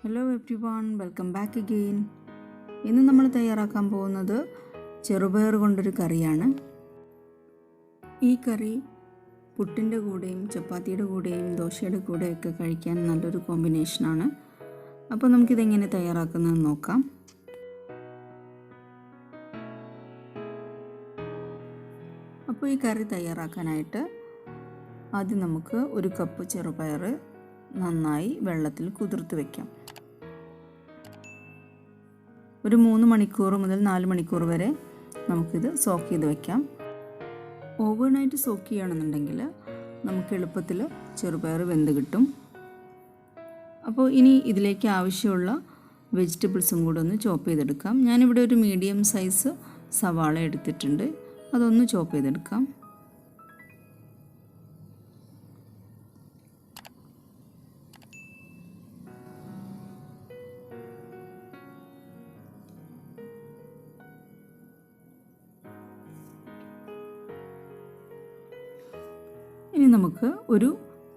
Hello everyone, welcome back again. ഇന്ന് നമ്മൾ തയ്യാറാക്കാൻ പോകുന്നത് ചെറുപയർ കൊണ്ടൊരു കറിയാണ്. ഈ കറി പുട്ടിൻ്റെ കൂടെയും ചപ്പാത്തിയുടെ കൂടെയും ദോശയുടെ കൂടെയൊക്കെ കഴിക്കാൻ നല്ലൊരു കോമ്പിനേഷനാണ്. അപ്പോൾ നമുക്കിതെങ്ങനെ തയ്യാറാക്കുന്നതെന്ന് നോക്കാം. അപ്പോൾ ഈ കറി തയ്യാറാക്കാനായിട്ട് ആദ്യം നമുക്ക് ഒരു കപ്പ് ചെറുപയർ നന്നായി വെള്ളത്തിൽ കുതിർത്ത് വയ്ക്കാം. ഒരു 3 മണിക്കൂർ മുതൽ 4 മണിക്കൂർ വരെ നമുക്കിത് സോക്ക് ചെയ്ത് വയ്ക്കാം. ഓവർനൈറ്റ് സോക്ക് ചെയ്യുകയാണെന്നുണ്ടെങ്കിൽ നമുക്ക് എളുപ്പത്തിൽ ചെറുപയർ വെന്ത് കിട്ടും. അപ്പോൾ ഇനി ഇതിലേക്ക് ആവശ്യമുള്ള വെജിറ്റബിൾസും കൂടെ ഒന്ന് ചോപ്പ് ചെയ്തെടുക്കാം. ഞാനിവിടെ ഒരു മീഡിയം സൈസ് സവാള എടുത്തിട്ടുണ്ട്, അതൊന്ന് ചോപ്പ് ചെയ്തെടുക്കാം. ഇനി നമുക്ക് ഒരു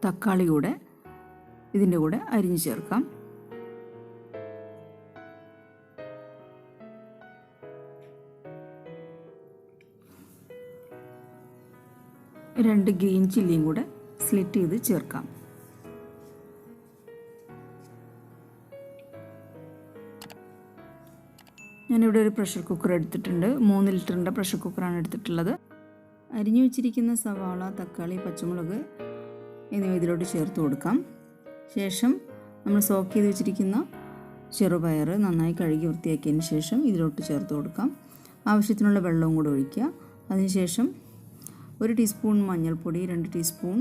തക്കാളി കൂടെ ഇതിൻ്റെ കൂടെ അരിഞ്ഞു ചേർക്കാം. രണ്ട് ഗ്രീൻ ചില്ലിയും കൂടെ സ്ലിറ്റ് ചെയ്ത് ചേർക്കാം. ഞാനിവിടെ ഒരു പ്രഷർ കുക്കർ എടുത്തിട്ടുണ്ട്. 3 ലിറ്ററിൻ്റെ പ്രഷർ കുക്കറാണ് എടുത്തിട്ടുള്ളത്. അരിഞ്ഞു വെച്ചിരിക്കുന്ന സവാള, തക്കാളി, പച്ചമുളക് എന്നിവ ഇതിലോട്ട് ചേർത്ത് കൊടുക്കാം. ശേഷം നമ്മൾ സോക്ക് ചെയ്ത് വെച്ചിരിക്കുന്ന ചെറുപയർ നന്നായി കഴുകി വൃത്തിയാക്കിയതിന് ശേഷം ഇതിലോട്ട് ചേർത്ത് കൊടുക്കാം. ആവശ്യത്തിനുള്ള വെള്ളവും കൂടെ ഒഴിക്കുക. അതിനുശേഷം 1 ടീസ്പൂൺ മഞ്ഞൾപ്പൊടി, 2 ടീസ്പൂൺ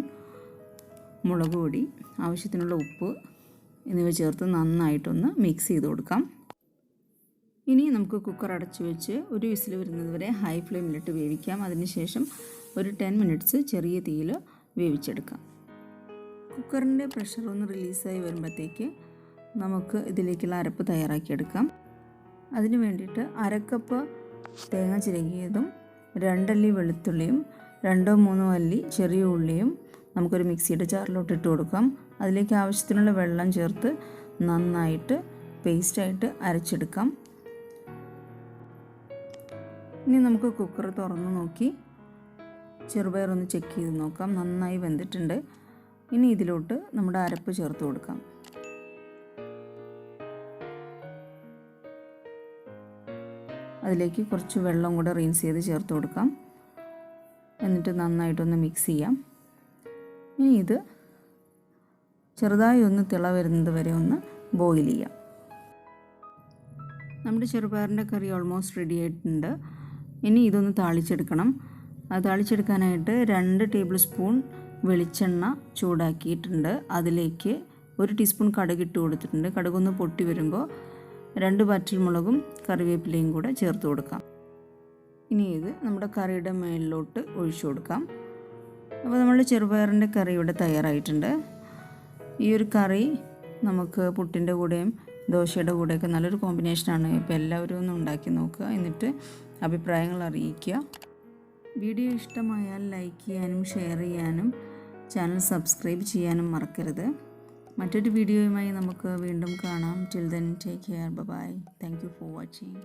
മുളക് പൊടി, ആവശ്യത്തിനുള്ള ഉപ്പ് എന്നിവ ചേർത്ത് നന്നായിട്ടൊന്ന് മിക്സ് ചെയ്ത് കൊടുക്കാം. ഇനി നമുക്ക് കുക്കർ അടച്ചു വെച്ച് ഒരു വിസിൽ വരുന്നത് വരെ ഹൈ ഫ്ലെയിമിലിട്ട് വേവിക്കാം. അതിനുശേഷം ഒരു 10 മിനിറ്റ്സ് ചെറിയ തീയിൽ വേവിച്ചെടുക്കാം. കുക്കറിൻ്റെ പ്രഷർ ഒന്ന് റിലീസായി വരുമ്പോഴത്തേക്ക് നമുക്ക് ഇതിലേക്കുള്ള അരപ്പ് തയ്യാറാക്കിയെടുക്കാം. അതിന് വേണ്ടിയിട്ട് 1/2 കപ്പ് തേങ്ങ ചിരകിയതും 2 അല്ലി വെളുത്തുള്ളിയും 2-3 അല്ലി ചെറിയ ഉള്ളിയും നമുക്കൊരു മിക്സിയുടെ ജാറിലോട്ട് ഇട്ട് കൊടുക്കാം. അതിലേക്ക് ആവശ്യത്തിനുള്ള വെള്ളം ചേർത്ത് നന്നായിട്ട് പേസ്റ്റായിട്ട് അരച്ചെടുക്കാം. ഇനി നമുക്ക് കുക്കർ തുറന്ന് നോക്കി ചെറുപയർ ഒന്ന് ചെക്ക് ചെയ്ത് നോക്കാം. നന്നായി വെന്തിട്ടുണ്ട്. ഇനി ഇതിലോട്ട് നമ്മുടെ അരപ്പ് ചേർത്ത് കൊടുക്കാം. അതിലേക്ക് കുറച്ച് വെള്ളം കൂടെ റിൻസ് ചെയ്ത് ചേർത്ത് കൊടുക്കാം. എന്നിട്ട് നന്നായിട്ടൊന്ന് മിക്സ് ചെയ്യാം. ഇനി ഇത് ചെറുതായി ഒന്ന് തിള വരുന്നത് വരെ ഒന്ന് ബോയിൽ ചെയ്യാം. നമ്മുടെ ചെറുപയറിൻ്റെ കറി ഓൾമോസ്റ്റ് റെഡി ആയിട്ടുണ്ട്. ഇനി ഇതൊന്ന് താളിച്ചെടുക്കണം. അത് താളിച്ചെടുക്കാനായിട്ട് 2 ടേബിൾ സ്പൂൺ വെളിച്ചെണ്ണ ചൂടാക്കിയിട്ടുണ്ട്. അതിലേക്ക് 1 ടീസ്പൂൺ കടുക് ഇട്ട് കൊടുത്തിട്ടുണ്ട്. കടുകൊന്ന് പൊട്ടി വരുമ്പോൾ 2 വറ്റൽമുളകും കറിവേപ്പിലയും കൂടെ ചേർത്ത് കൊടുക്കാം. ഇനി ഇത് നമ്മുടെ കറിയുടെ മേലിലോട്ട് ഒഴിച്ചു കൊടുക്കാം. അപ്പോൾ നമ്മുടെ ചെറുപയറിൻ്റെ കറി ഇവിടെ തയ്യാറായിട്ടുണ്ട്. ഈ ഒരു കറി നമുക്ക് പുട്ടിൻ്റെ കൂടെയും ദോശയുടെ കൂടെയൊക്കെ നല്ലൊരു കോമ്പിനേഷനാണ്. ഇപ്പോൾ എല്ലാവരും ഒന്ന് ഉണ്ടാക്കി നോക്കുക, എന്നിട്ട് അഭിപ്രായങ്ങൾ അറിയിക്കുക. വീഡിയോ ഇഷ്ടമായാൽ ലൈക്ക് ചെയ്യാനും ഷെയർ ചെയ്യാനും ചാനൽ സബ്സ്ക്രൈബ് ചെയ്യാനും മറക്കരുത്. മറ്റൊരു വീഡിയോയുമായി നമുക്ക് വീണ്ടും കാണാം. Till then take care, bye. Thank you for watching.